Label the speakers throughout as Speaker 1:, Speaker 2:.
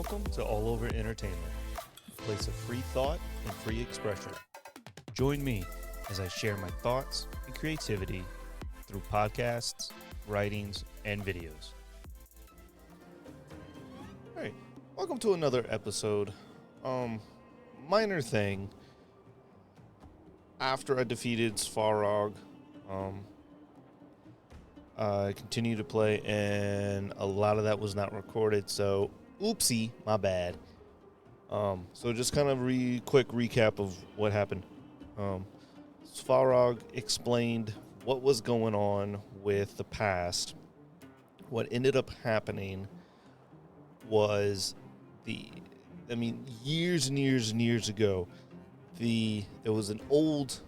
Speaker 1: Welcome to All Over Entertainment, a place of free thought and free expression. Join me as I share my thoughts and creativity through podcasts, writings, and videos. All right, welcome to another episode. Minor thing. After I defeated Svarog, I continued to play, and a lot of that was not recorded, so oopsie, my bad. So just kind of quick recap of what happened. Svarog explained what was going on with the past. What ended up happening was years and years and years ago, there was an old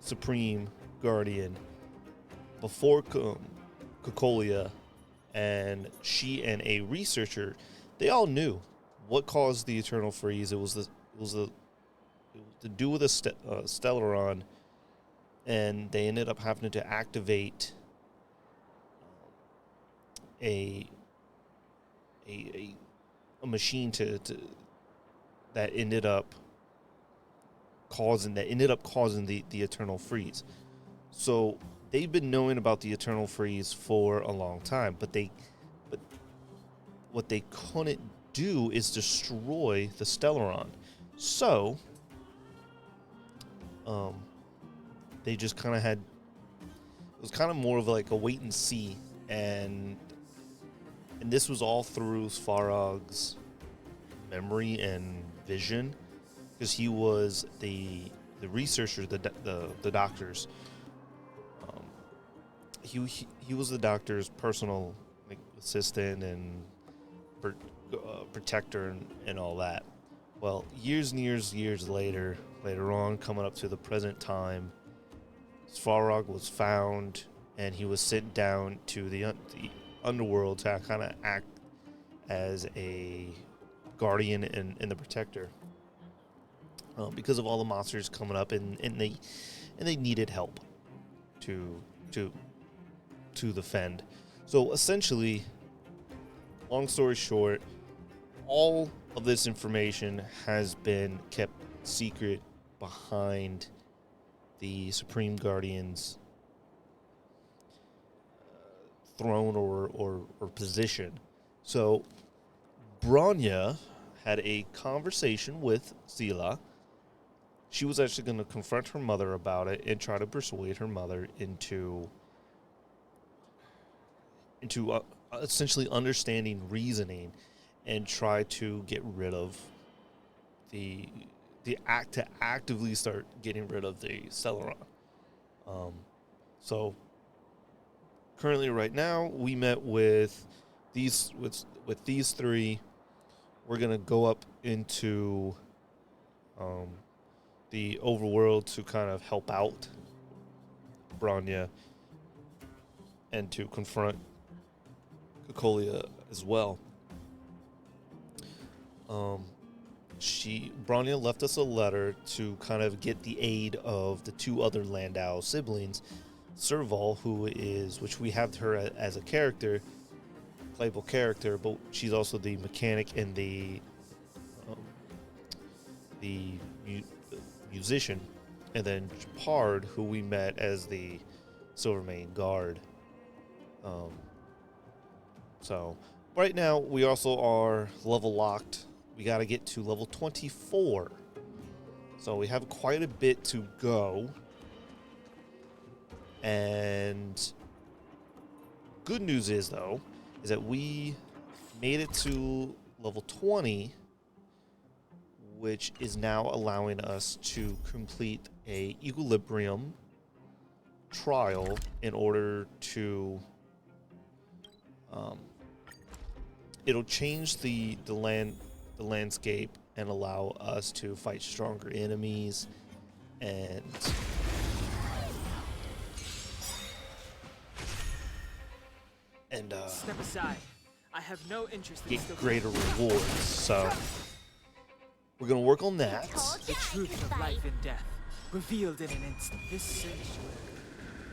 Speaker 1: Supreme Guardian before Cocolia, and she and a researcher, they all knew what caused the Eternal Freeze. It was to do with a Stellaron, and they ended up having to activate a machine that ended up causing the Eternal Freeze. So they've been knowing about the Eternal Freeze for a long time, but what they couldn't do is destroy the Stellaron. So they just kind of had, it was kind of more of like a wait and see, and this was all through Svarog's memory and vision, because he was the researcher, the doctors. He was the doctor's personal assistant and protector and all that. Well, years later on, coming up to the present time, Svarog was found, and he was sent down to the underworld to kind of act as a guardian and the protector, because of all the monsters coming up, and they needed help to defend. So essentially, long story short, all of this information has been kept secret behind the Supreme Guardian's throne or position. So Bronya had a conversation with Sela. She was actually going to confront her mother about it and try to persuade her mother into essentially understanding reasoning, and try to get rid of to actively start getting rid of the Stellaron. So currently, right now, we met with these three. We're gonna go up into the overworld to kind of help out Bronya and to confront Cocolia as well. Bronya left us a letter to kind of get the aid of the two other Landau siblings, Serval, which we have her as a character, playable character, but she's also the mechanic and the musician, and then Pard, who we met as the Silvermane guard. So right now we also are level locked. We got to get to level 24. So we have quite a bit to go. And good news is that we made it to level 20, which is now allowing us to complete a equilibrium trial in order to it'll change the landscape and allow us to fight stronger enemies and
Speaker 2: step aside. I have no interest in
Speaker 1: get greater rewards. So we're gonna work on that.
Speaker 2: the truth of life and death, revealed in an instant. This sanctuary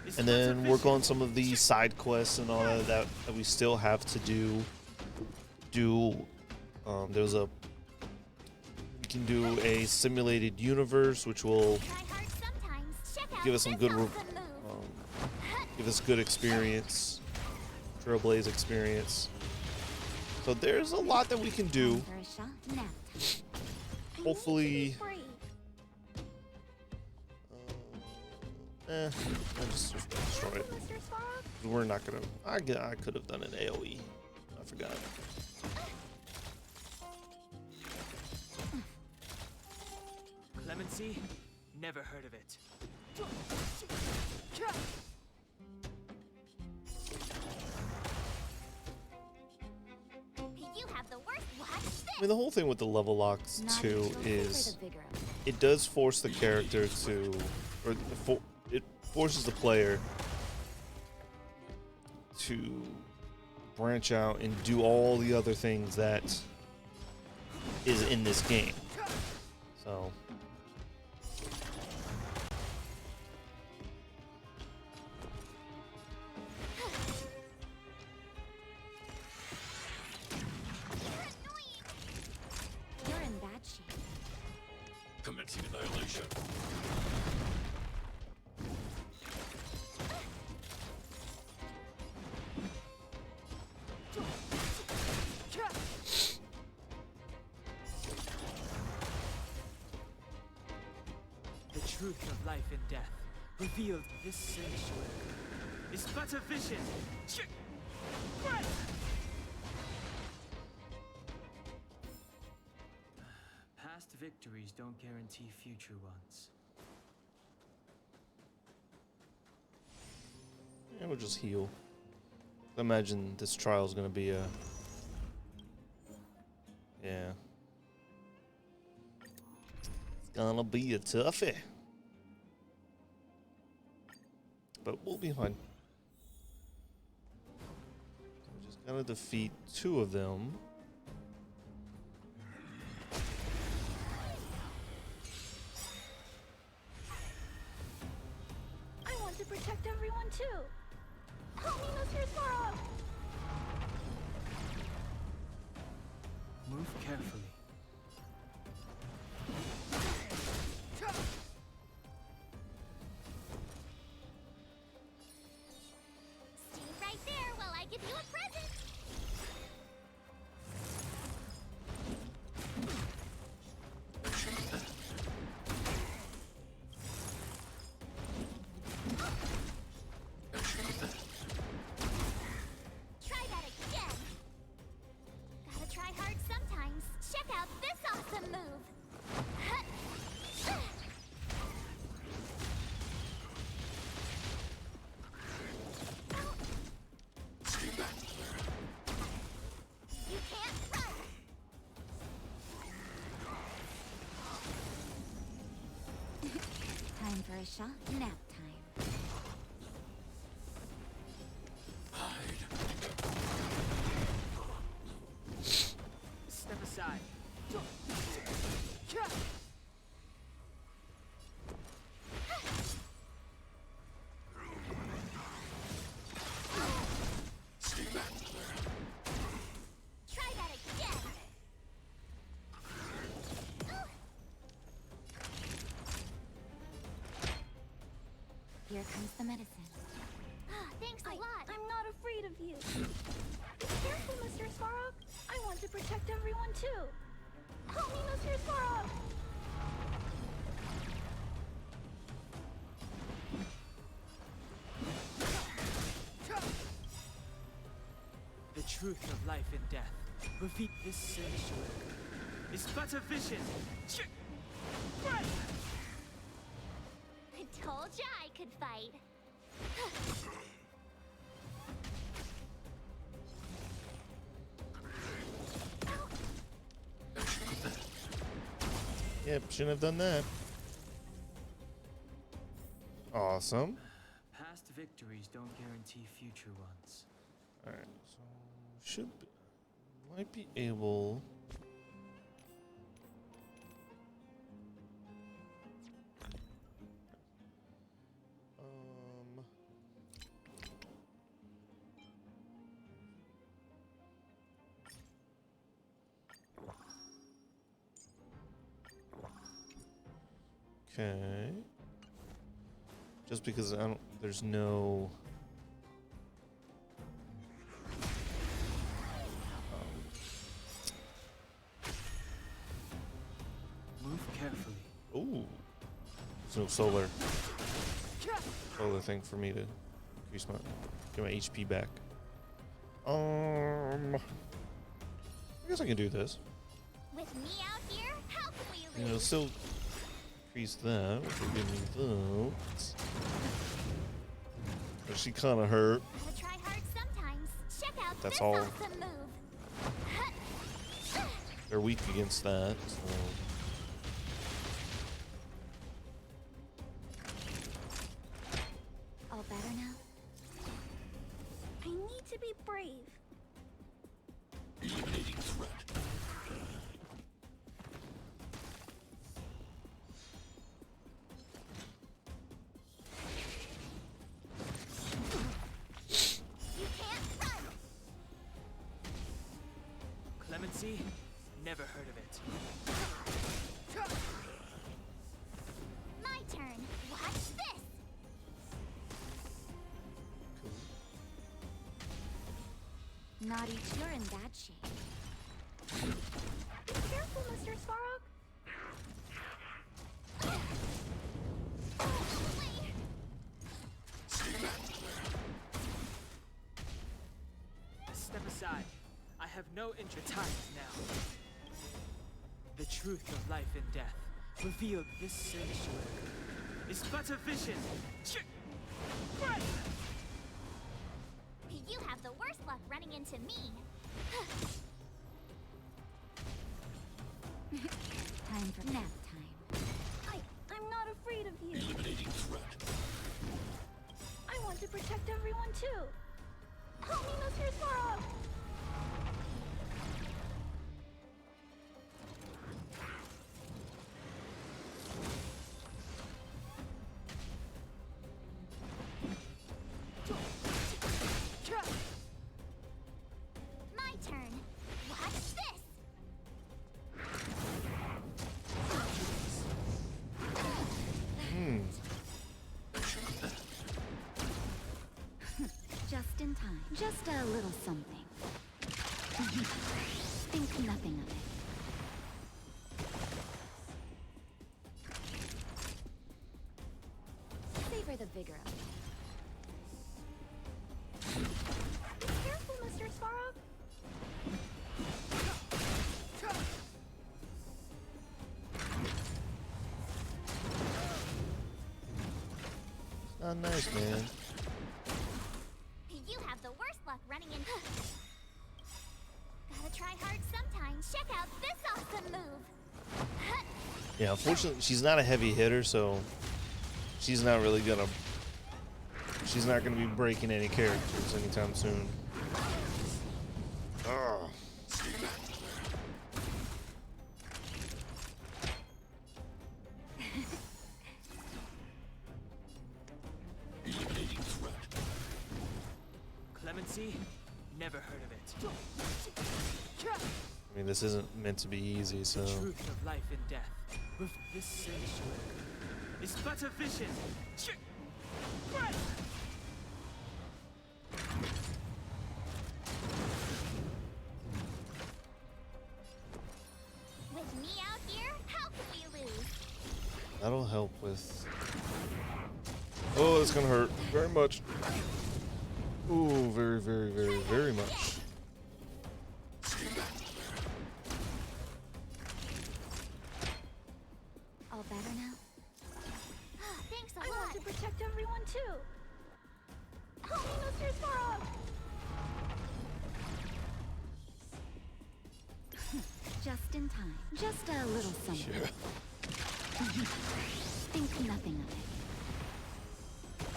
Speaker 2: is
Speaker 1: And then work on some of the side quests and all that we still have to do There's a we can do a simulated universe, which will give us some good give us good experience, Trailblaze experience. So there's a lot that we can do. Hopefully, I'll just destroy it. We're not gonna. I could have done an AOE. I forgot.
Speaker 2: Clemency? Never heard of it.
Speaker 3: You have the worst. Watch this.
Speaker 1: I mean, the whole thing with the level locks too is it does force the character to, or it forces the player to branch out and do all the other things that is in this game. So.
Speaker 3: You're in bad shape.
Speaker 4: Commencing annihilation.
Speaker 2: The truth of life and death, revealed in this sanctuary, is but a vision. Past victories don't guarantee future ones.
Speaker 1: Yeah, we'll just heal. I imagine this trial is going to be a... Yeah. It's going to be a toughie. But we'll be fine. We're just going to defeat 2 of them.
Speaker 3: I want to protect everyone too. Help me, Mr. Sparrow.
Speaker 2: Move carefully.
Speaker 3: Stay right there while I give you a present. Try that again. Gotta try hard sometimes. Check out this awesome move. You can't run. Time for a shot. Nap time.
Speaker 2: Step aside.
Speaker 3: Try that again. Here comes the medicine. Thanks a lot. I'm not afraid of you. Be careful, Mr. Sparrow. I want to protect everyone too. Help me, Mr. Sparrow.
Speaker 2: The truth of life and death, revealed in this sanctuary, is but a vision.
Speaker 3: I told ya I could fight.
Speaker 1: Yep, shouldn't have done that. Awesome.
Speaker 2: Past victories don't guarantee future ones.
Speaker 1: Alright, so might be able... Okay. Just because I don't, there's no.
Speaker 2: Move carefully.
Speaker 1: Ooh. There's no solar thing for me to increase my get my HP back. I guess I can do this.
Speaker 3: With me out here, how can we
Speaker 1: You know,
Speaker 3: lose?
Speaker 1: still increase that, which will give me those. But she kind of hurt.
Speaker 3: Gotta try hard sometimes. Check out
Speaker 1: That's
Speaker 3: this
Speaker 1: all.
Speaker 3: awesome move.
Speaker 1: They're weak against that. So.
Speaker 3: All better now? I need to be brave.
Speaker 4: Eliminating threat.
Speaker 3: You can't run!
Speaker 2: Clemency? Never heard of it.
Speaker 3: My turn. Watch this! Naughty, you're in bad shape. Be careful, Mr. Svarog.
Speaker 2: Step aside. I have no interest now. The truth of life and death, revealed this sanctuary, is but a vision.
Speaker 3: You have the worst luck running into me. Time for nap time. I'm not afraid of you.
Speaker 4: Eliminating threat.
Speaker 3: I want to protect everyone too. Help me, Mr. Svarog. My turn. Watch this. Just in time. Just a little something. Think nothing of it. Savor the vigor of it. Be careful, Mr. Svarog.
Speaker 1: Not nice, man.
Speaker 3: You have the worst luck running in. Gotta try hard sometimes. Check out this awesome move.
Speaker 1: Yeah, unfortunately, she's not a heavy hitter, so she's not really gonna. She's not gonna be breaking any characters anytime soon. Ugh.
Speaker 4: Eliminating threat.
Speaker 2: Clemency? Never heard of it.
Speaker 1: I mean, this isn't meant to be easy, so.
Speaker 2: The truth of life and death, with this sanctuary, is but a vision.
Speaker 3: With me out here, how can we lose?
Speaker 1: That'll help with. Oh, that's gonna hurt very much. Ooh, very, very, very, very much.
Speaker 3: All better now? Thanks a lot. I want to protect everyone too. Help me, Mr. Svarog. Just in time. Just a little something.
Speaker 1: Yeah.
Speaker 3: Think nothing of it.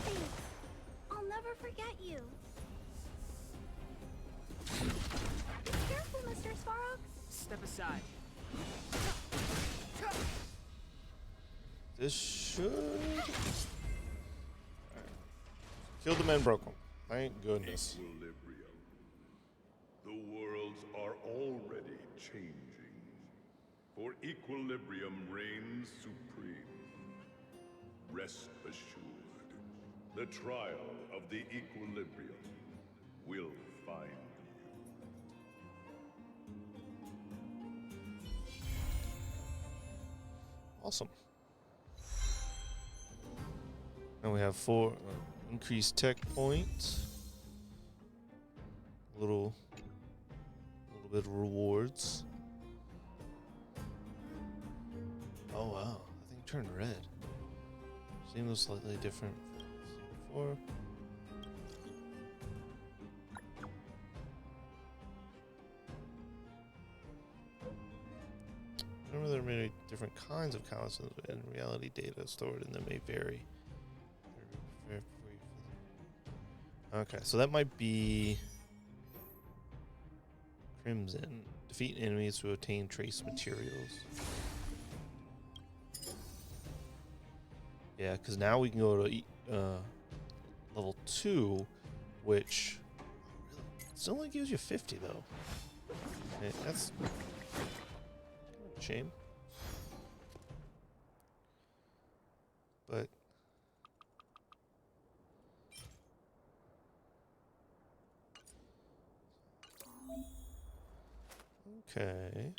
Speaker 3: Thanks. I'll never forget you. Be careful, Mr. Svarog.
Speaker 2: Step aside.
Speaker 1: This should. Alright. Killed him and broke him. Thank goodness.
Speaker 5: Equilibrium. The worlds are already changing, for equilibrium reigns supreme. Rest assured, the trial of the equilibrium will find
Speaker 1: Awesome. And we have 4 increased tech points. Little bit of rewards. Oh wow, that thing turned red. Seems slightly different from before. Remember, there are many different kinds of calluses and reality data stored in them may vary. Okay, so that might be Crimson. Defeat enemies to obtain trace materials. Yeah, because now we can go to level 2, which still only gives you 50 though. Okay, that's a shame. But okay.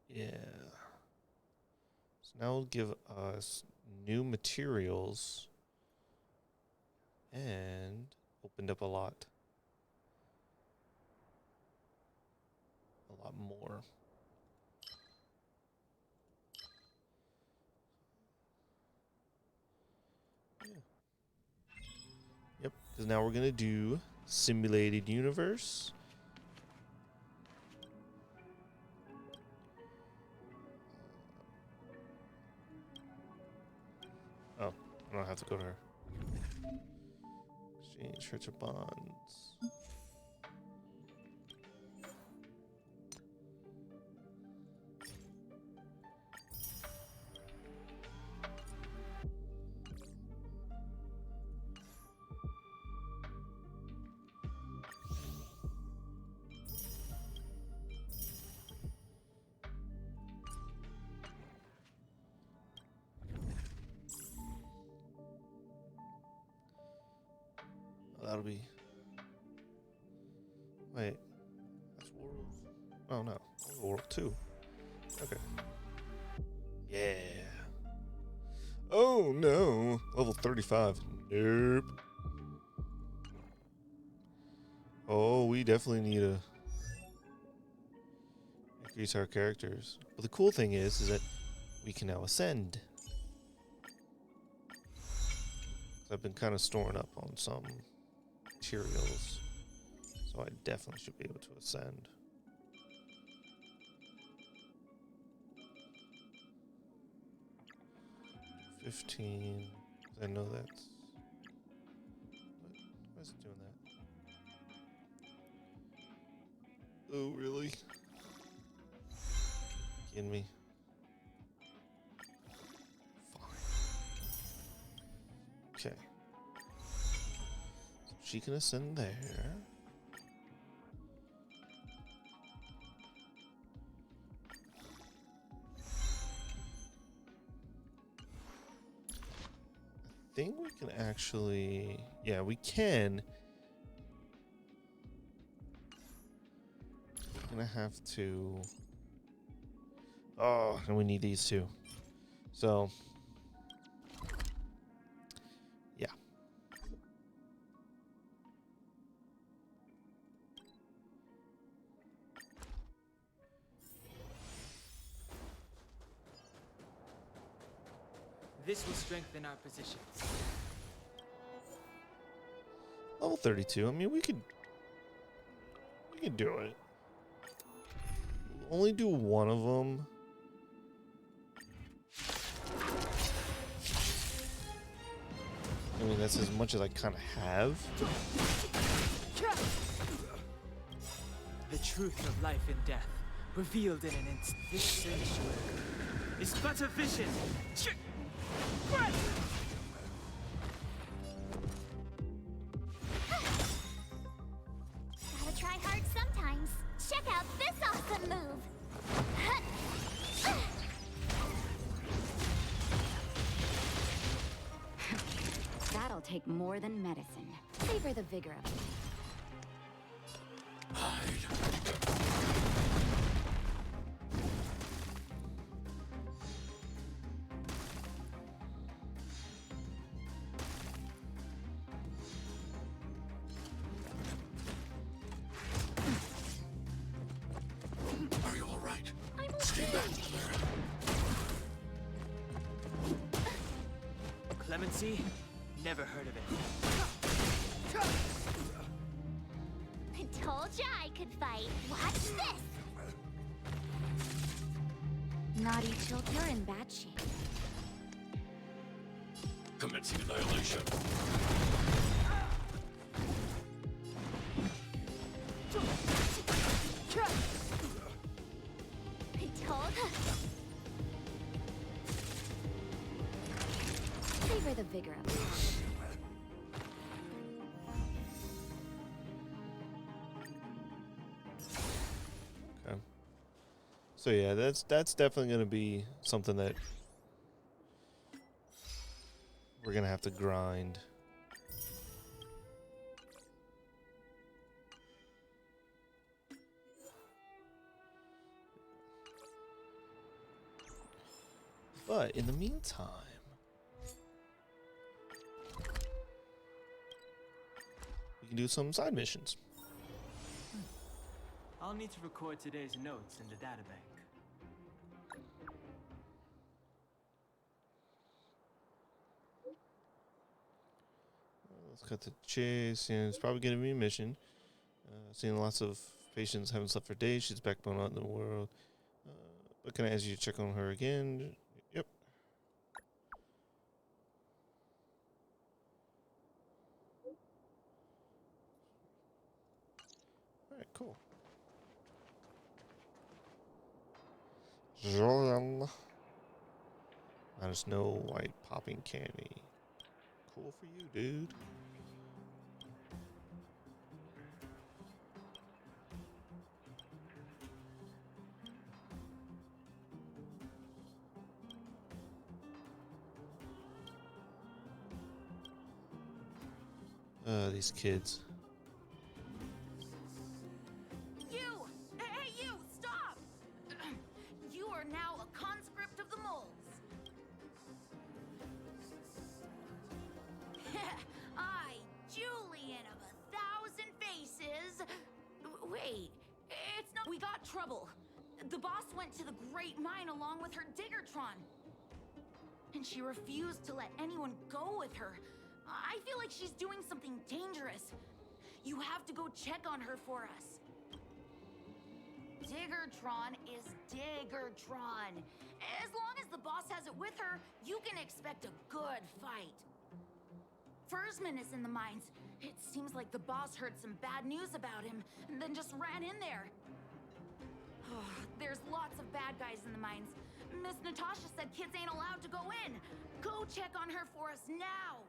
Speaker 1: Yeah. So now it'll give us new materials and opened up a lot more. Yeah. Yep, because now we're gonna do simulated universe. Oh, I don't have to go to her. Exchange treasure bonds. That'll be. Wait, that's World. Oh no, World 2. Okay. Yeah. Oh no, level 35. Nope. Oh, we definitely need to increase our characters. But the cool thing is that we can now ascend. I've been kind of storing up on some materials, so I definitely should be able to ascend. $15. I know that's. Why is it doing that? Oh, really? Kidding me? Okay. So she can ascend there. I think we can actually... Yeah, we can. We're gonna have to... Oh, and we need these two. So... Yeah.
Speaker 2: This will strengthen our positions.
Speaker 1: Level 32. I mean, we could do it. We'll only do one of them. I mean, that's as much as I kind of have.
Speaker 2: The truth of life and death, revealed in an instant. This sanctuary is but a vision.
Speaker 3: Gotta try hard sometimes. Awesome move.
Speaker 6: That'll take more than medicine. Savor the vigor of it.
Speaker 4: Are you all right?
Speaker 3: I'm
Speaker 4: Stay
Speaker 3: okay.
Speaker 4: back, Clara.
Speaker 2: Clemency? Never heard of it.
Speaker 3: I told ya I could fight. Watch this.
Speaker 6: Naughty child, you're in bad shape.
Speaker 4: Commencing annihilation.
Speaker 3: I told ya.
Speaker 6: Savor the vigor of it.
Speaker 1: Okay. So yeah, that's definitely gonna be something that we're gonna have to grind. But in the meantime, we can do some side missions.
Speaker 2: I'll need to record today's notes in the databank.
Speaker 1: Let's cut the chase. Yeah, it's probably gonna be a mission. Seeing lots of patients haven't slept for days. She's backbone out in the world. But can I ask you to check on her again? Yep. All right, cool. Jordan. Not Snow White popping candy. Cool for you, dude. These kids.
Speaker 7: You! Hey, you! Stop! You are now a conscript of the moles. I, Julian of 1,000 faces. Wait, it's not. We got trouble. The boss went to the Great Mine along with her Diggertron. And she refused to let anyone go with her. I feel like she's doing something dangerous. You have to go check on her for us. Diggertron is Diggertron. As long as the boss has it with her, you can expect a good fight. Fursman is in the mines. It seems like the boss heard some bad news about him and then just ran in there. There's lots of bad guys in the mines. Miss Natasha said kids ain't allowed to go in. Go check on her for us now.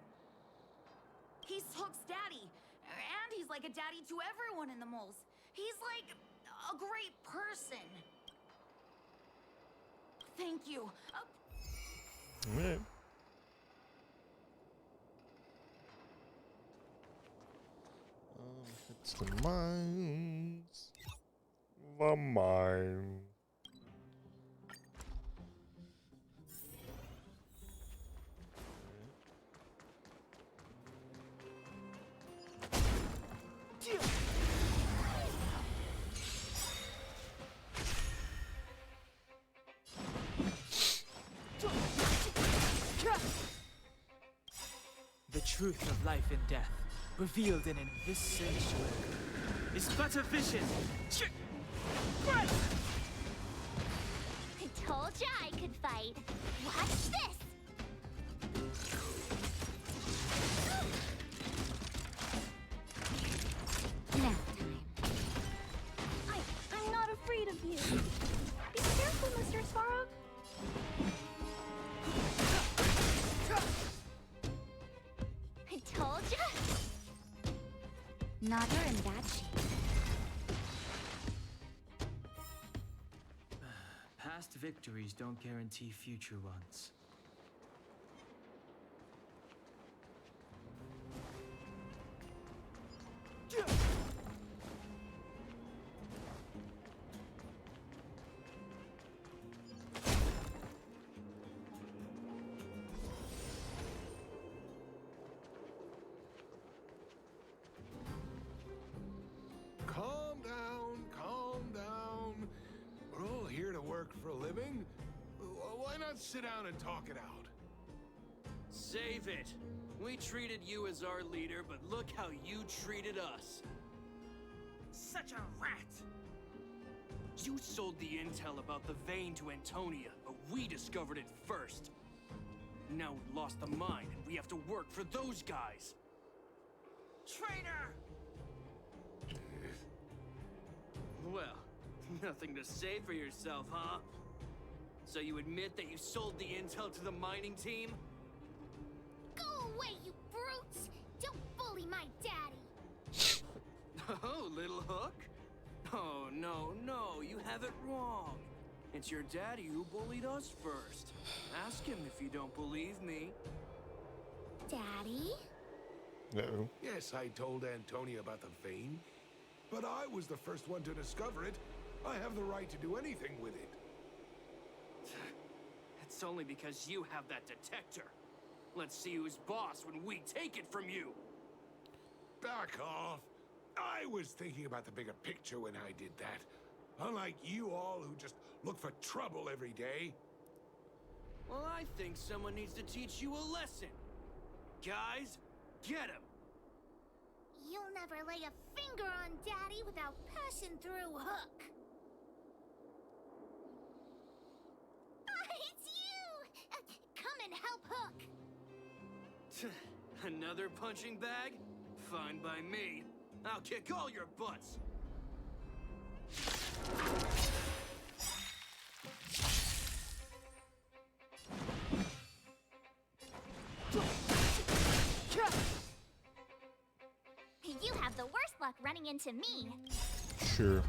Speaker 7: He's Hook's daddy, and he's like a daddy to everyone in the moles. He's like a great person. Thank you.
Speaker 1: All right. It's the mines. The mine.
Speaker 2: The truth of life and death, revealed in this sanctuary, is but a vision. Right!
Speaker 3: I told ya I could fight. Watch this.
Speaker 6: Now
Speaker 3: I'm not afraid of you. Be careful, Mr. Svarog. I told ya.
Speaker 6: Not her in bad shape.
Speaker 2: victories don't guarantee future ones.
Speaker 8: Calm down, calm down. We're all here to work for a living. Why not sit down and talk it out?
Speaker 9: Save it. We treated you as our leader, but look how you treated us.
Speaker 2: Such a rat!
Speaker 9: You sold the intel about the vein to Antonia, but we discovered it first. Now we lost the mine, and we have to work for those guys.
Speaker 2: Traitor!
Speaker 9: Well, nothing to say for yourself, huh? So you admit that you sold the intel to the mining team?
Speaker 3: Go away, you brutes! Don't bully my daddy!
Speaker 9: Oh, little hook? Oh, no, you have it wrong. It's your daddy who bullied us first. Ask him if you don't believe me.
Speaker 3: Daddy?
Speaker 1: Uh-oh.
Speaker 8: Yes, I told Antonia about the vein, but I was the first one to discover it. I have the right to do anything with it.
Speaker 9: It's only because you have that detector. Let's see who's boss when we take it from you.
Speaker 8: Back off. I was thinking about the bigger picture when I did that. Unlike you all who just look for trouble every day.
Speaker 9: Well, I think someone needs to teach you a lesson. Guys, get him!
Speaker 3: You'll never lay a finger on Daddy without passing through Hook. It's you! Come and help Hook.
Speaker 9: Another punching bag? Fine by me. I'll kick all your butts.
Speaker 3: You have the worst luck running into me.
Speaker 1: Sure.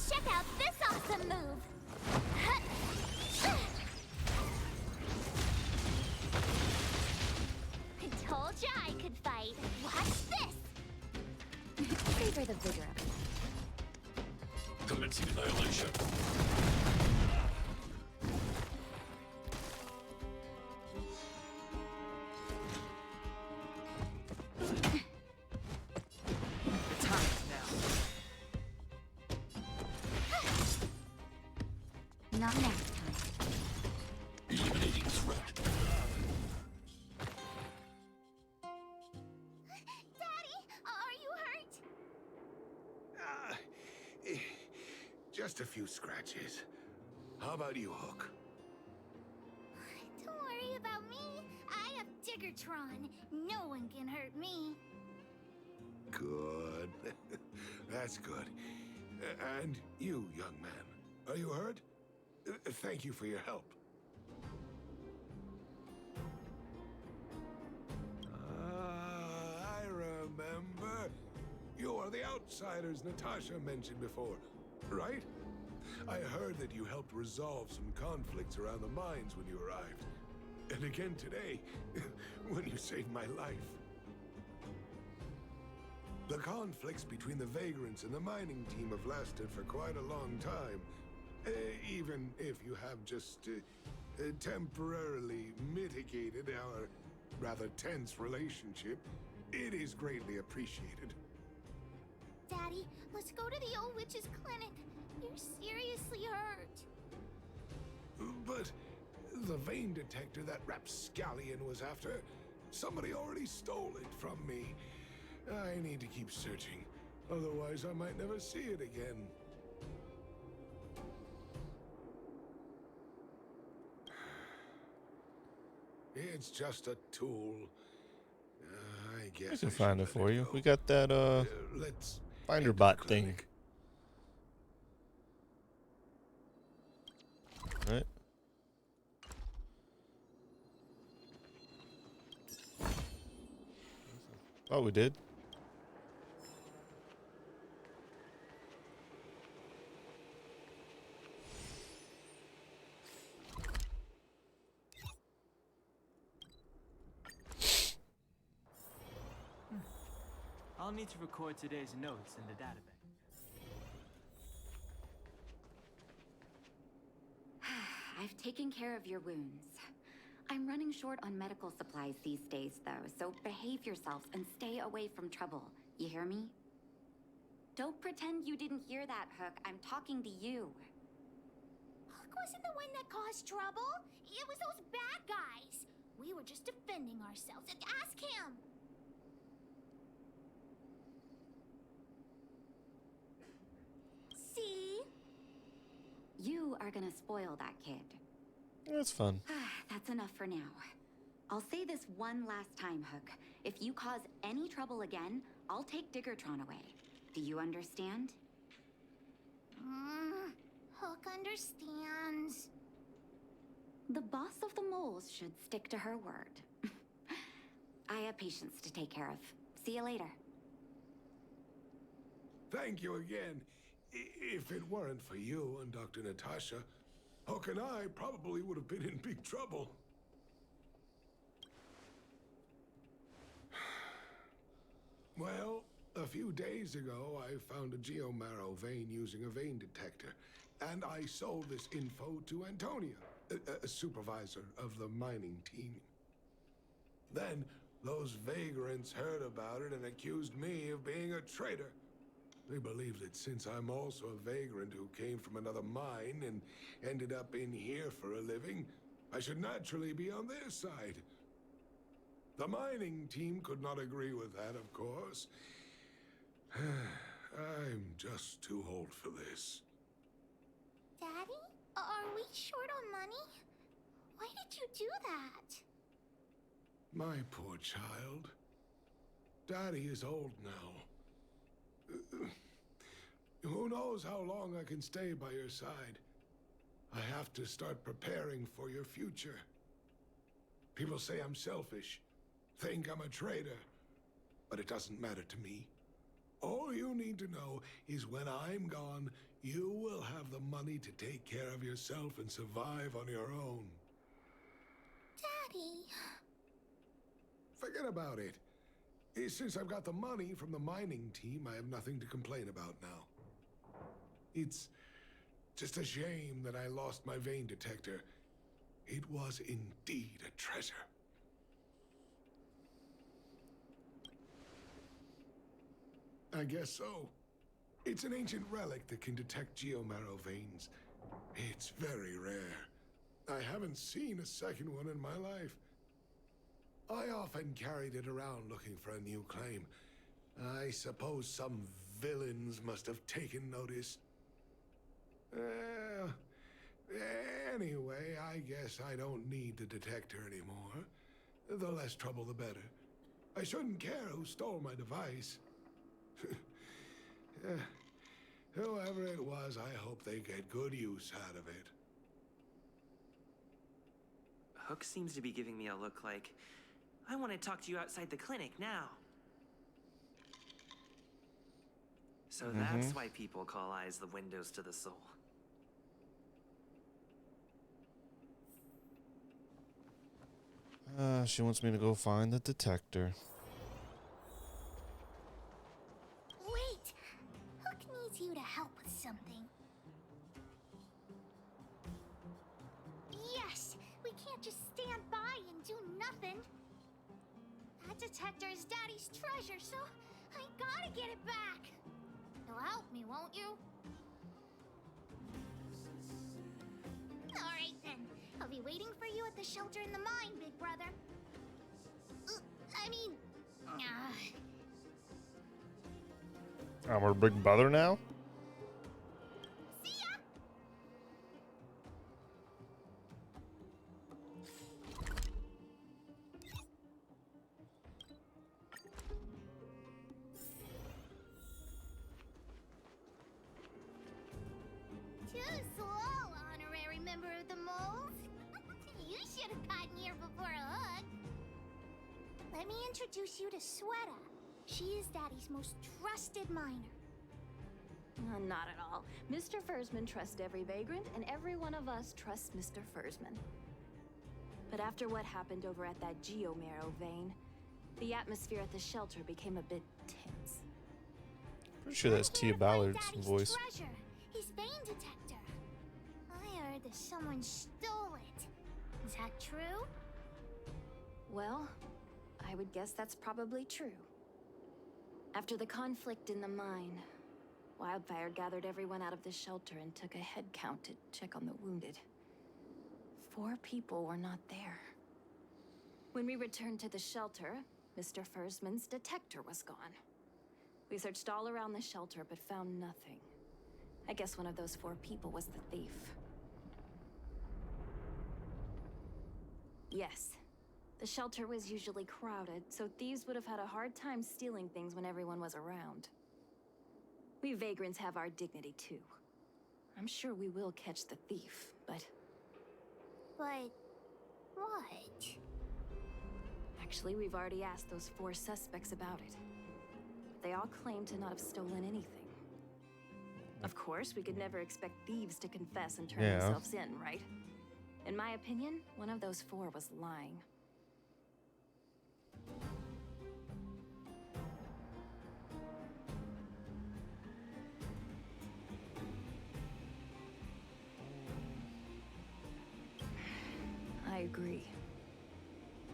Speaker 3: Check out this awesome move. I told ya I could fight. Watch this.
Speaker 6: Savor the vigor of it.
Speaker 4: Commencing annihilation.
Speaker 2: The time is now.
Speaker 6: Not now time.
Speaker 4: Eliminating threat.
Speaker 3: Daddy, are you hurt?
Speaker 8: Just a few scratches. How about you, Hook?
Speaker 3: Don't worry about me. I have Diggertron. No one can hurt me.
Speaker 8: Good. That's good. And you, young man, are you hurt? Thank you for your help. I remember. You are the outsiders Natasha mentioned before, right? I heard that you helped resolve some conflicts around the mines when you arrived. And again today, when you saved my life. The conflicts between the vagrants and the mining team have lasted for quite a long time. Even if you have just temporarily mitigated our rather tense relationship, it is greatly appreciated.
Speaker 3: Daddy, let's go to the old witch's clinic. You're seriously hurt.
Speaker 8: But the vein detector that rapscallion was after, somebody already stole it from me. I need to keep searching, otherwise I might never see it again. It's just a tool. I guess
Speaker 1: I can
Speaker 8: I
Speaker 1: find it
Speaker 8: should
Speaker 1: for
Speaker 8: let
Speaker 1: you.
Speaker 8: go.
Speaker 1: We got that
Speaker 8: Let's
Speaker 1: finder
Speaker 8: enter the
Speaker 1: bot thing.
Speaker 8: clinic.
Speaker 1: Right? Oh, we did.
Speaker 2: I'll need to record today's notes in the database.
Speaker 6: I've taken care of your wounds. I'm running short on medical supplies these days, though, so behave yourselves and stay away from trouble. You hear me? Don't pretend you didn't hear that, Hook. I'm talking to you.
Speaker 3: Hook wasn't the one that caused trouble. It was those bad guys. We were just defending ourselves. Ask him. See?
Speaker 6: You are gonna spoil that kid.
Speaker 1: That's fun.
Speaker 6: That's enough for now. I'll say this one last time, Hook. If you cause any trouble again, I'll take Diggertron away. Do you understand?
Speaker 3: Hook understands.
Speaker 6: The boss of the moles should stick to her word. I have patients to take care of. See you later.
Speaker 8: Thank you again. If it weren't for you and Dr. Natasha, Hook and I probably would have been in big trouble. Well, a few days ago, I found a geomarrow vein using a vein detector, and I sold this info to Antonia, a supervisor of the mining team. Then, those vagrants heard about it and accused me of being a traitor. They believe that since I'm also a vagrant who came from another mine and ended up in here for a living, I should naturally be on their side. The mining team could not agree with that, of course. I'm just too old for this.
Speaker 3: Daddy? Are we short on money? Why did you do that?
Speaker 8: My poor child. Daddy is old now. Who knows how long I can stay by your side? I have to start preparing for your future. People say I'm selfish, think I'm a traitor, but it doesn't matter to me. All you need to know is when I'm gone, you will have the money to take care of yourself and survive on your own.
Speaker 3: Daddy.
Speaker 8: Forget about it. Since I've got the money from the mining team, I have nothing to complain about now. It's just a shame that I lost my vein detector. It was indeed a treasure. I guess so. It's an ancient relic that can detect geomarrow veins. It's very rare. I haven't seen a second one in my life. I often carried it around looking for a new claim. I suppose some villains must have taken notice. Anyway, I guess I don't need the detector anymore. The less trouble, the better. I shouldn't care who stole my device. Whoever it was, I hope they get good use out of it.
Speaker 10: Hook seems to be giving me a look like, I want to talk to you outside the clinic now. So that's why people call eyes the windows to the soul.
Speaker 1: She wants me to go find the detector.
Speaker 3: Wait! Hook needs you to help with something. Yes! We can't just stand by and do nothing. That detector is Daddy's treasure, so I gotta get it back. You'll help me, won't you? Alright then. I'll be waiting for you at the shelter in the mine, big brother.
Speaker 1: I'm her big brother now?
Speaker 3: See ya! Too slow, honorary member of the moles. You should have gotten here before Hook. Let me introduce you to Sweta. She is Daddy's most trusted miner.
Speaker 11: Not at all. Mr. Fursman trusts every vagrant, and every one of us trusts Mr. Fursman. But after what happened over at that geomarrow vein, the atmosphere at the shelter became a bit tense.
Speaker 1: Pretty sure that's Tia Ballard's voice.
Speaker 3: Treasure, his vein detector. I heard that someone stole it. Is that true?
Speaker 11: Well, I would guess that's probably true. After the conflict in the mine, Wildfire gathered everyone out of the shelter and took a head count to check on the wounded. 4 people were not there. When we returned to the shelter, Mr. Fursman's detector was gone. We searched all around the shelter but found nothing. I guess one of those 4 people was the thief. Yes. The shelter was usually crowded, so thieves would have had a hard time stealing things when everyone was around. We vagrants have our dignity too. I'm sure we will catch the thief, but...
Speaker 3: But... what?
Speaker 11: Actually, we've already asked those 4 suspects about it. They all claim to not have stolen anything. Of course, we could never expect thieves to confess and turn themselves in, right? In my opinion, one of those 4 was lying. I agree.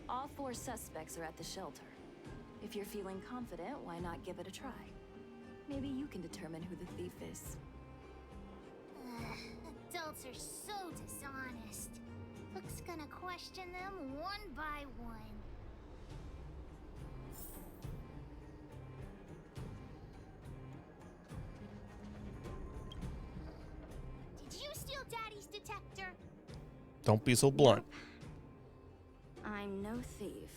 Speaker 11: All 4 suspects are at the shelter. If you're feeling confident, why not give it a try? Maybe you can determine who the thief is.
Speaker 3: Adults are so dishonest. Book's gonna question them one by one. Did you steal Daddy's detector?
Speaker 1: Don't be so blunt.
Speaker 11: I'm no thief.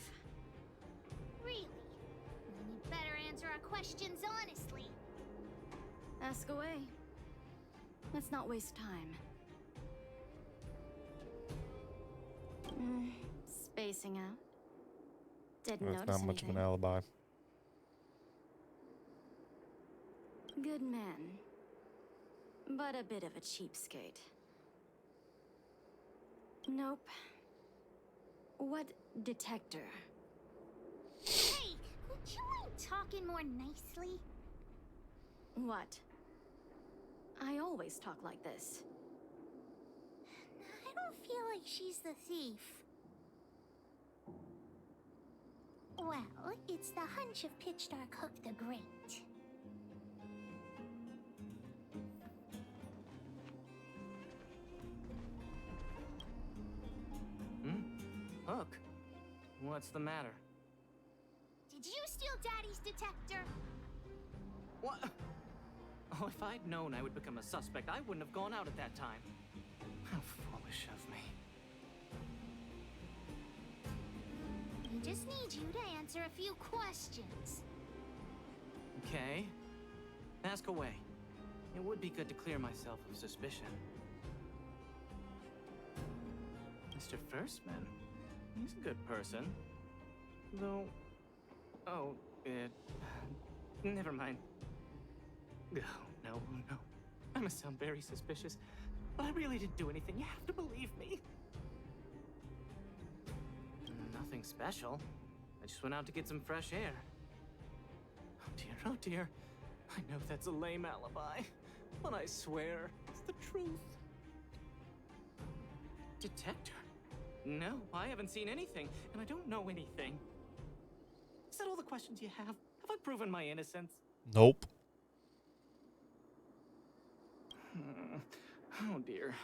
Speaker 3: Really? Then you better answer our questions honestly.
Speaker 11: Ask away. Let's not waste time. Spacing out. Didn't
Speaker 1: That's
Speaker 11: notice
Speaker 1: not much of an
Speaker 11: anything.
Speaker 1: alibi.
Speaker 11: Good man. But a bit of a cheapskate. Nope. What detector?
Speaker 3: Hey, would you mind talking more nicely?
Speaker 11: What? I always talk like this.
Speaker 3: I don't feel like she's the thief. Well, it's the hunch of Pitchdark Hook the Great.
Speaker 10: Hook? What's the matter?
Speaker 3: Did you steal Daddy's detector?
Speaker 10: What? Oh, if I'd known I would become a suspect, I wouldn't have gone out at that time. How foolish of me.
Speaker 3: We just need you to answer a few questions.
Speaker 10: Okay. Ask away. It would be good to clear myself of suspicion. Mr. Firstman? He's a good person. Though... Oh, never mind. Oh, no. I must sound very suspicious, but I really didn't do anything. You have to believe me. Nothing special. I just went out to get some fresh air. Oh dear. I know that's a lame alibi, but I swear it's the truth. Detector? No, I haven't seen anything, and I don't know anything. Is that all the questions you have? Have I proven my innocence?
Speaker 1: Nope.
Speaker 10: Oh dear.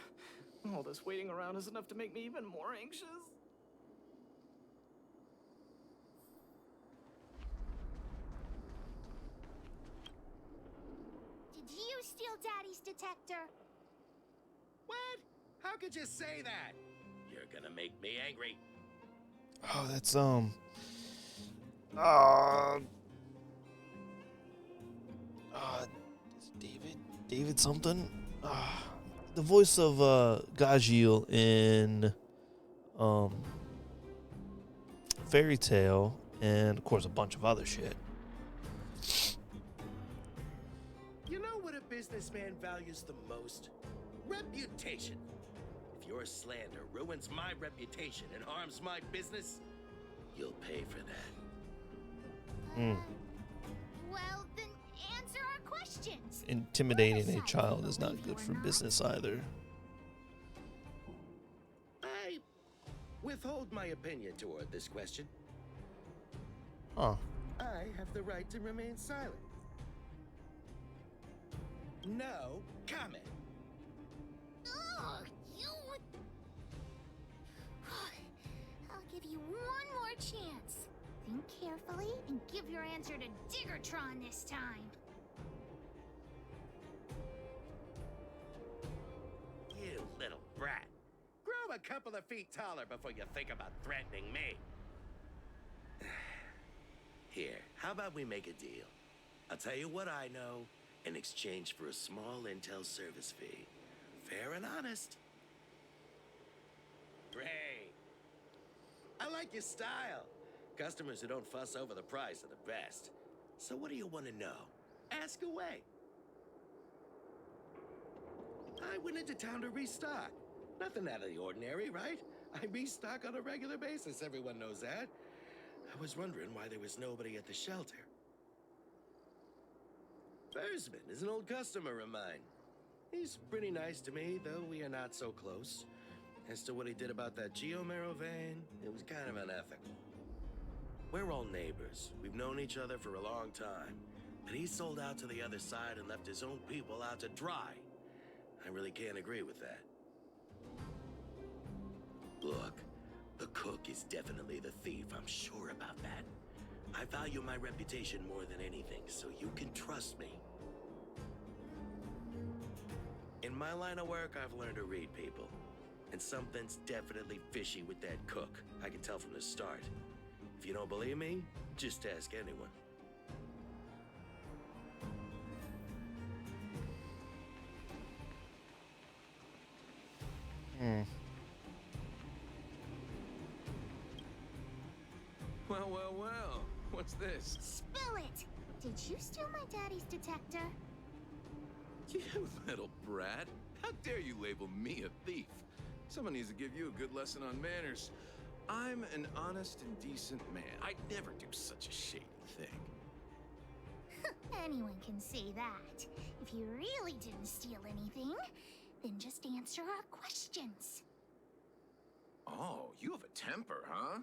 Speaker 10: All this waiting around is enough to make me even more anxious.
Speaker 3: Did you steal Daddy's detector?
Speaker 12: What? How could you say that? You're gonna make me angry.
Speaker 1: Oh, that's David something. The voice of Gajeel in Fairy Tale, and of course a bunch of other shit.
Speaker 12: You know what a businessman values the most? Reputation. If your slander ruins my reputation and harms my business, you'll pay for that.
Speaker 3: Well, then answer our questions.
Speaker 1: Intimidating a child is not good for business either.
Speaker 12: I withhold my opinion toward this question.
Speaker 1: Huh.
Speaker 12: I have the right to remain silent. No comment.
Speaker 3: Ugh, you... I'll give you one more chance. Think carefully and give your answer to Diggertron this time.
Speaker 12: You little brat. Grow a couple of feet taller before you think about threatening me. Here, how about we make a deal? I'll tell you what I know in exchange for a small intel service fee. Fair and honest. Great. I like your style. Customers who don't fuss over the price are the best. So what do you want to know? Ask away. I went into town to restock. Nothing out of the ordinary, right? I restock on a regular basis, everyone knows that. I was wondering why there was nobody at the shelter. Bursman is an old customer of mine. He's pretty nice to me, though we are not so close. As to what he did about that Geomero vein, it was kind of unethical. We're all neighbors. We've known each other for a long time. But he sold out to the other side and left his own people out to dry. I really can't agree with that. Look, the cook is definitely the thief, I'm sure about that. I value my reputation more than anything, so you can trust me. In my line of work, I've learned to read people. And something's definitely fishy with that cook. I can tell from the start. If you don't believe me, just ask anyone.
Speaker 13: Well, well, well. What's this?
Speaker 3: Spill it! Did you steal my daddy's detector?
Speaker 13: You little brat. How dare you label me a thief? Someone needs to give you a good lesson on manners. I'm an honest and decent man. I'd never do such a shady thing.
Speaker 3: Anyone can say that. If you really didn't steal anything, then just answer our questions.
Speaker 13: Oh, you have a temper, huh?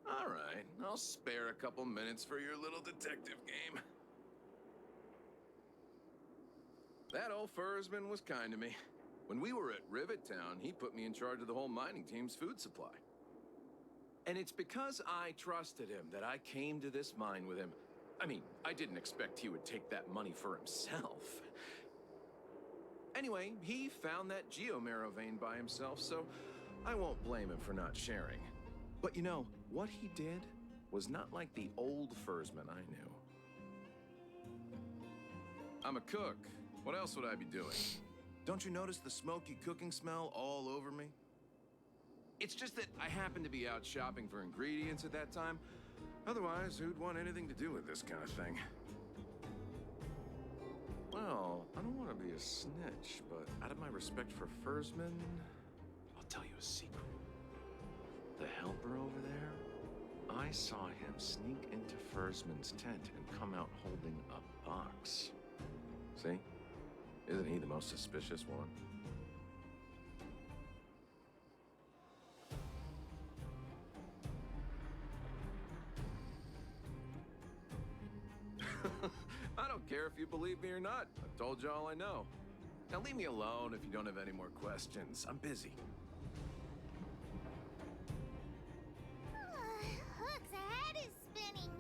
Speaker 13: All right, I'll spare a couple minutes for your little detective game. That old Fursman was kind to me. When we were at Rivet Town, he put me in charge of the whole mining team's food supply. And it's because I trusted him that I came to this mine with him. I mean, I didn't expect he would take that money for himself. Anyway, he found that Geomero vein by himself, so I won't blame him for not sharing. But you know, what he did was not like the old Fursman I knew. I'm a cook. What else would I be doing? Don't you notice the smoky cooking smell all over me? It's just that I happened to be out shopping for ingredients at that time. Otherwise, who'd want anything to do with this kind of thing? Well, I don't want to be a snitch, but out of my respect for Fursman, I'll tell you a secret. The helper over there, I saw him sneak into Fursman's tent and come out holding a box. See? Isn't he the most suspicious one? I don't care if you believe me or not. I've told you all I know. Now leave me alone if you don't have any more questions. I'm busy.
Speaker 3: Hook's head is spinning.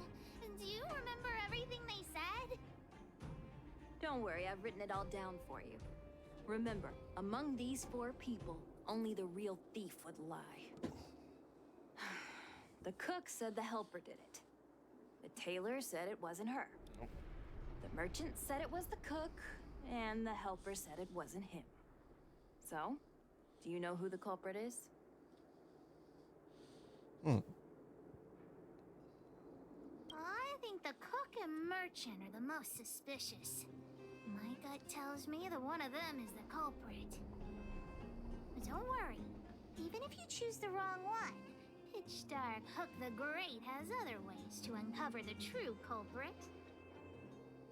Speaker 3: Do you remember everything they said?
Speaker 11: Don't worry, I've written it all down for you. Remember, among these 4 people, only the real thief would lie. The cook said the helper did it. The tailor said it wasn't her. The merchant said it was the cook, and the helper said it wasn't him. So, do you know who the culprit is?
Speaker 3: I think the cook and merchant are the most suspicious. My gut tells me that one of them is the culprit. But don't worry. Even if you choose the wrong one, it Stark Hook the Great has other ways to uncover the true culprit.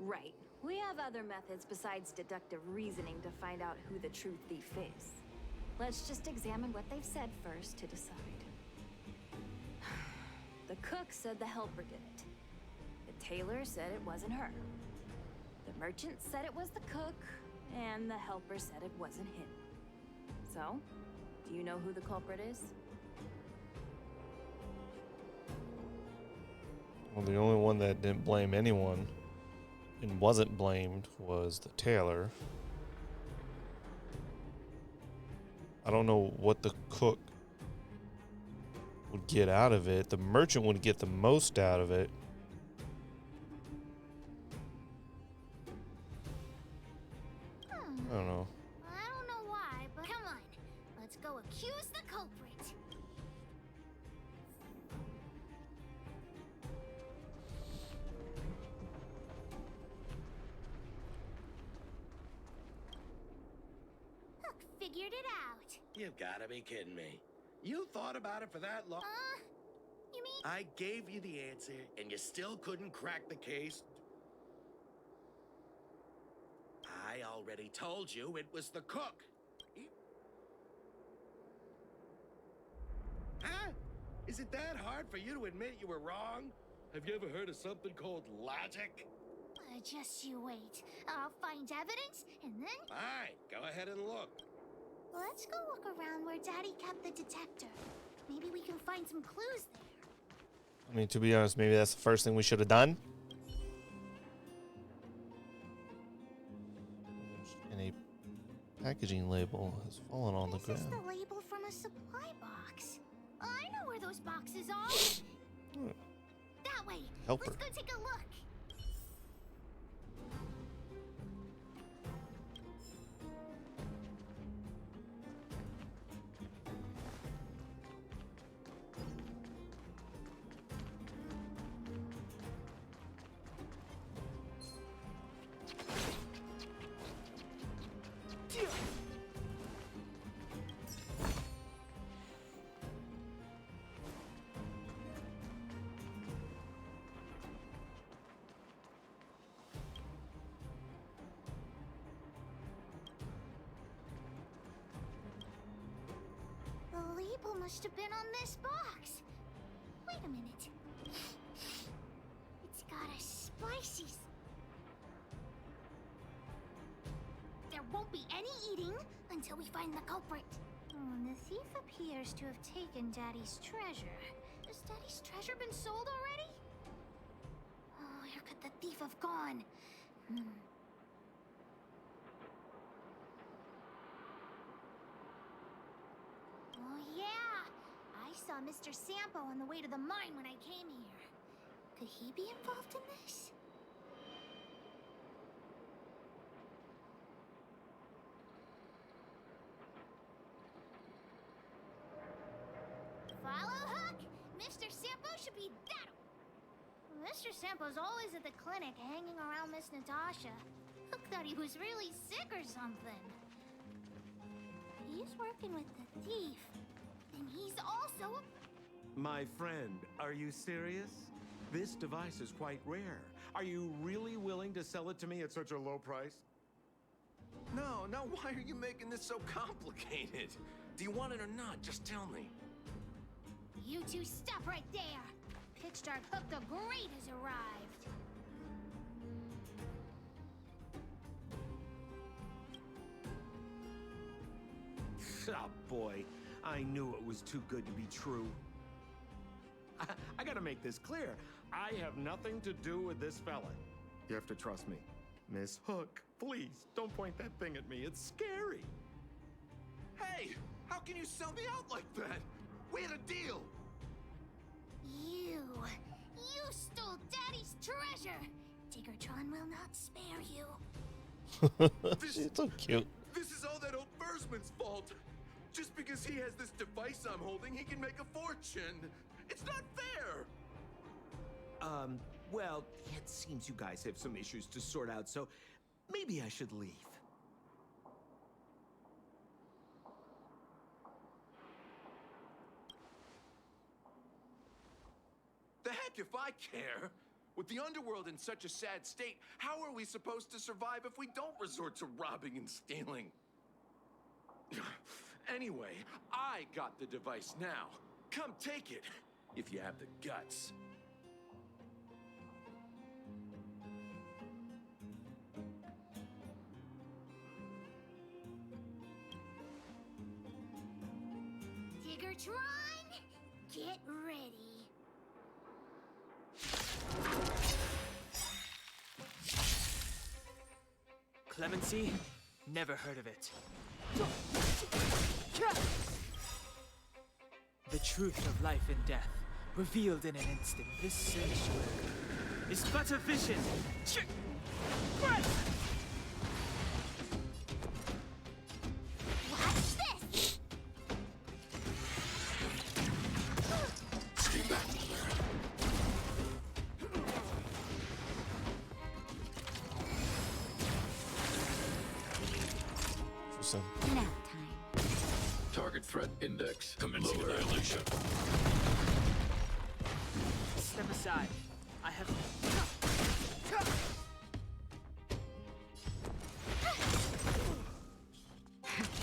Speaker 11: Right. We have other methods besides deductive reasoning to find out who the true thief is. Let's just examine what they've said first to decide. The cook said the helper did it. The tailor said it wasn't her. The merchant said it was the cook, and the helper said it wasn't him. So, do you know who the culprit is?
Speaker 1: Well, the only one that didn't blame anyone and wasn't blamed was the tailor. I don't know what the cook would get out of it. The merchant would get the most out of it. I don't know.
Speaker 3: I don't know why, but come on. Let's go accuse the culprit. Hook figured it out.
Speaker 12: You've got to be kidding me. You thought about it for that long?
Speaker 3: You mean?
Speaker 12: I gave you the answer, and you still couldn't crack the case? I already told you it was the cook. Huh? Is it that hard for you to admit you were wrong? Have you ever heard of something called logic?
Speaker 3: Just you wait. I'll find evidence, and then...
Speaker 12: Fine, go ahead and look.
Speaker 3: Let's go look around where Daddy kept the detector. Maybe we can find some clues there.
Speaker 1: I mean, to be honest, maybe that's the first thing we should have done. And a packaging label has fallen on the ground.
Speaker 3: This is the label from a supply box. I know where those boxes are. That way.
Speaker 1: Helper.
Speaker 3: Let's go take a look. The label must have been on this box. Wait a minute. It's got a spicy... There won't be any eating until we find the culprit. The thief appears to have taken Daddy's treasure. Has Daddy's treasure been sold already? Oh, where could the thief have gone? Oh, yeah! I saw Mr. Sampo on the way to the mine when I came here. Could he be involved in this? Follow Hook! Mr. Sampo should be that... Mr. Sampo's always at the clinic hanging around Miss Natasha. Hook thought he was really sick or something. He's working with the thief. And he's also...
Speaker 14: My friend, are you serious? This device is quite rare. Are you really willing to sell it to me at such a low price?
Speaker 13: No, why are you making this so complicated? Do you want it or not? Just tell me.
Speaker 3: You two stop right there! Pitchdark Hook the Great has arrived!
Speaker 14: Oh boy, I knew it was too good to be true. I gotta make this clear. I have nothing to do with this fella. You have to trust me. Miss Hook, please, don't point that thing at me. It's scary.
Speaker 13: Hey, how can you sell me out like that? We had a deal.
Speaker 3: You stole Daddy's treasure! Diggertron will not spare you.
Speaker 1: She's so cute.
Speaker 13: This is all that old Versman's fault. Just because he has this device I'm holding, he can make a fortune. It's not fair.
Speaker 14: Well, it seems you guys have some issues to sort out, so maybe I should leave.
Speaker 13: Heck, if I care! With the underworld in such a sad state, how are we supposed to survive if we don't resort to robbing and stealing? Anyway, I got the device now. Come take it, if you have the guts.
Speaker 3: Diggertron, get ready.
Speaker 2: Clemency? Never heard of it. The truth of life and death, revealed in an instant. This sanctuary is but a vision. Right.
Speaker 3: Watch this!
Speaker 4: Stay back.
Speaker 1: Interesting.
Speaker 6: Nap time.
Speaker 4: Target threat index. Commencing annihilation.
Speaker 2: Step aside. I have.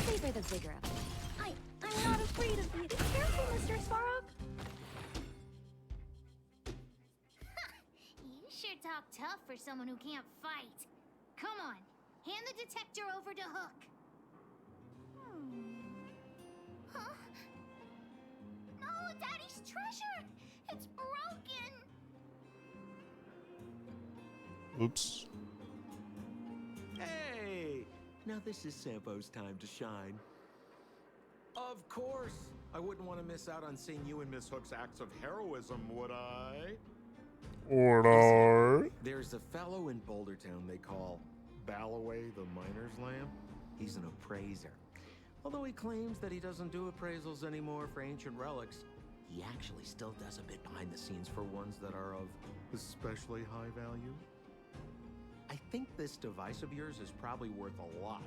Speaker 11: Savor the vigor of it.
Speaker 3: I'm not afraid of you. Be careful, Mr. Svarog. You sure talk tough for someone who can't fight. Come on, hand the detector over to Hook. Huh? No, Daddy's treasure! It's broken!
Speaker 1: Oops.
Speaker 14: Hey! Now this is Sampo's time to shine. Of course! I wouldn't want to miss out on seeing you and Miss Hook's acts of heroism, would I?
Speaker 1: Or
Speaker 14: There's a fellow in Bouldertown they call Balloway the Miner's Lamb. He's an appraiser. Although he claims that he doesn't do appraisals anymore for ancient relics, he actually still does a bit behind the scenes for ones that are of especially high value. I think this device of yours is probably worth a lot.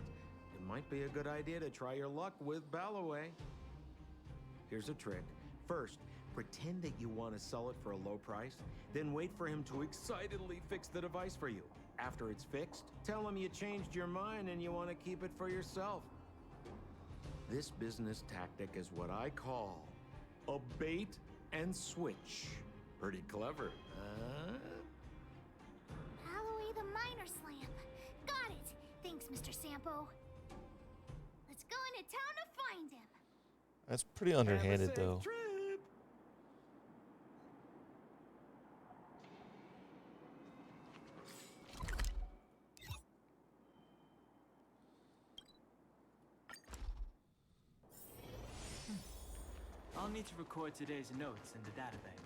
Speaker 14: It might be a good idea to try your luck with Balloway. Here's a trick. First, pretend that you want to sell it for a low price, then wait for him to excitedly fix the device for you. After it's fixed, tell him you changed your mind and you want to keep it for yourself. This business tactic is what I call a bait and switch. Pretty clever, huh?
Speaker 3: Balloway the Miner's Lamp. Got it. Thanks, Mr. Sampo. Let's go into town to find him.
Speaker 1: that's pretty underhanded, though.
Speaker 2: I'll need to record today's notes in the databank.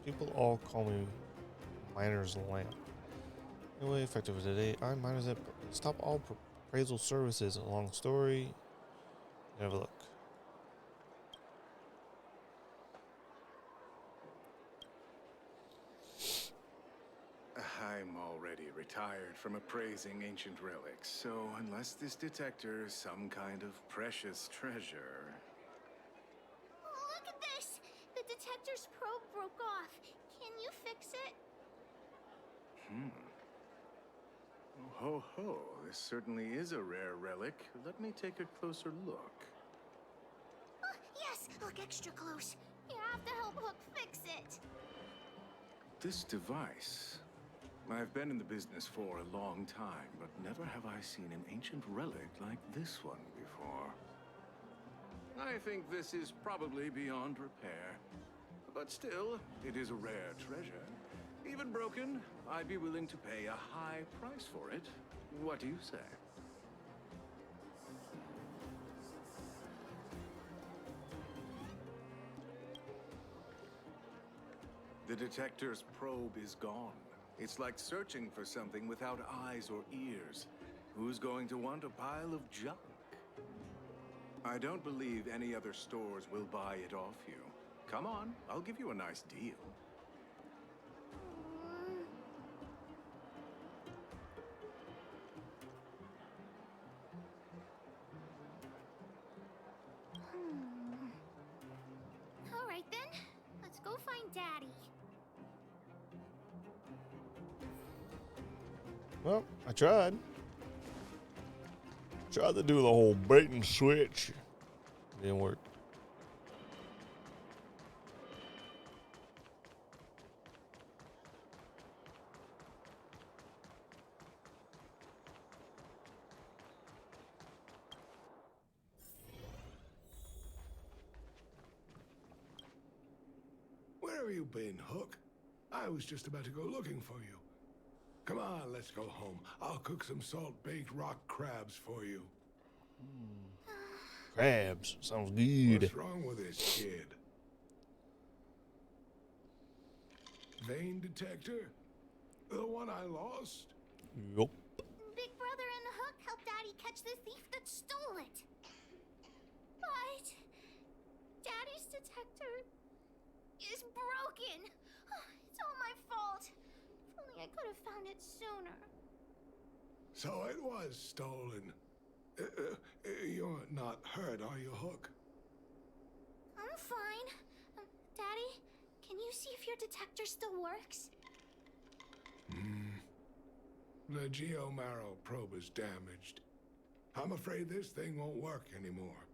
Speaker 1: People all call me Miner's Lamp. Anyway, effective today, I'm Miner's Lamp. Stop all appraisal services. A long story. Have a look.
Speaker 8: I'm already retired from appraising ancient relics, so unless this detector is some kind of precious treasure...
Speaker 3: Look at this! The detector's probe broke off. Can you fix it?
Speaker 8: Ho ho, this certainly is a rare relic. Let me take a closer look.
Speaker 3: Yes! Look extra close. You have to help Hook fix it.
Speaker 8: This device... I've been in the business for a long time, but never have I seen an ancient relic like this one before. I think this is probably beyond repair. But still, it is a rare treasure. Even broken, I'd be willing to pay a high price for it. What do you say? The detector's probe is gone. It's like searching for something without eyes or ears. Who's going to want a pile of junk?
Speaker 15: I don't believe any other stores will buy it off you. Come on, I'll give you a nice deal.
Speaker 3: All right then, let's go find Daddy.
Speaker 1: Well, I tried. Tried to do the whole bait and switch. Didn't work.
Speaker 8: Where have you been, Hook? I was just about to go looking for you. Come on, let's go home. I'll cook some salt-baked rock crabs for you.
Speaker 1: Crabs. Sounds good.
Speaker 8: What's wrong with this kid? Vein detector? The one I lost?
Speaker 1: Yup.
Speaker 3: Big Brother and Hook helped Daddy catch the thief that stole it. But Daddy's detector is broken. It's all my fault. If only I could have found it sooner.
Speaker 8: So it was stolen. You're not hurt, are you, Hook?
Speaker 3: I'm fine. Daddy, can you see if your detector still works?
Speaker 8: The geomarrow probe is damaged. I'm afraid this thing won't work anymore.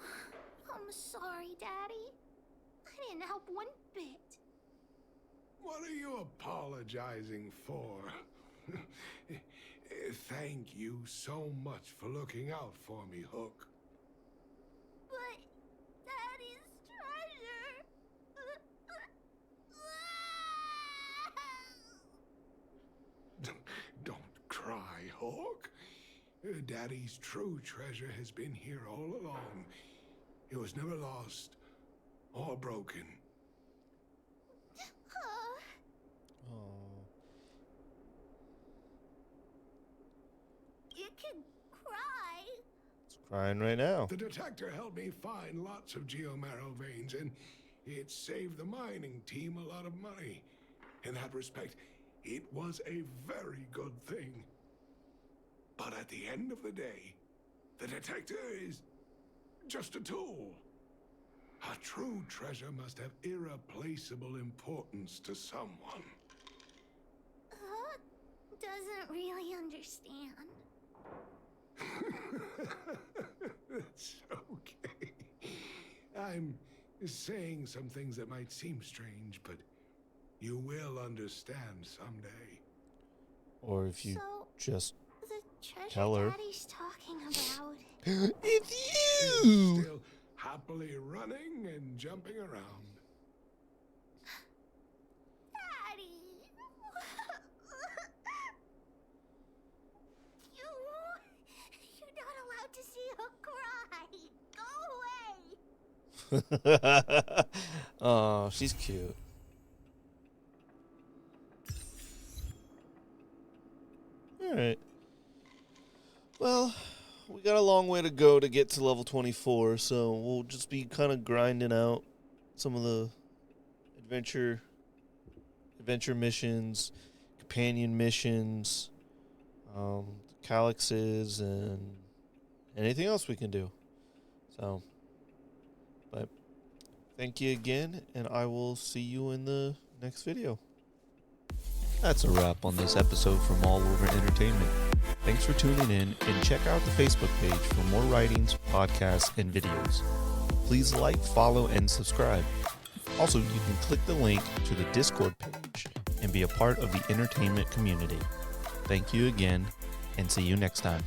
Speaker 3: I'm sorry, Daddy. I didn't help one bit.
Speaker 8: What are you apologizing for? Thank you so much for looking out for me, Hook.
Speaker 3: But Daddy's treasure.
Speaker 8: Don't cry, Hook. Daddy's true treasure has been here all along. It was never lost or broken.
Speaker 3: You can cry.
Speaker 1: It's crying right now.
Speaker 8: The detector helped me find lots of geomarrow veins, and it saved the mining team a lot of money. In that respect, it was a very good thing. But at the end of the day, the detector is just a tool. A true treasure must have irreplaceable importance to someone.
Speaker 3: Doesn't really understand.
Speaker 8: That's okay. I'm saying some things that might seem strange, but you will understand someday.
Speaker 1: Or if you just
Speaker 3: The treasure
Speaker 1: tell her.
Speaker 3: Daddy's talking about.
Speaker 1: It's
Speaker 8: It's
Speaker 1: you!
Speaker 8: still happily running and jumping around.
Speaker 3: Daddy! You're not allowed to see her cry. Go away!
Speaker 1: Oh, she's cute. Alright. Well, we got a long way to go to get to level 24, so we'll just be kind of grinding out some of the adventure missions, companion missions, calyxes, and anything else we can do. So, but thank you again, and I will see you in the next video. That's a wrap on this episode from All Over Entertainment. Thanks for tuning in, and check out the Facebook page for more writings, podcasts, and videos. Please like, follow, and subscribe. Also, you can click the link to the Discord page and be a part of the entertainment community. Thank you again, and see you next time.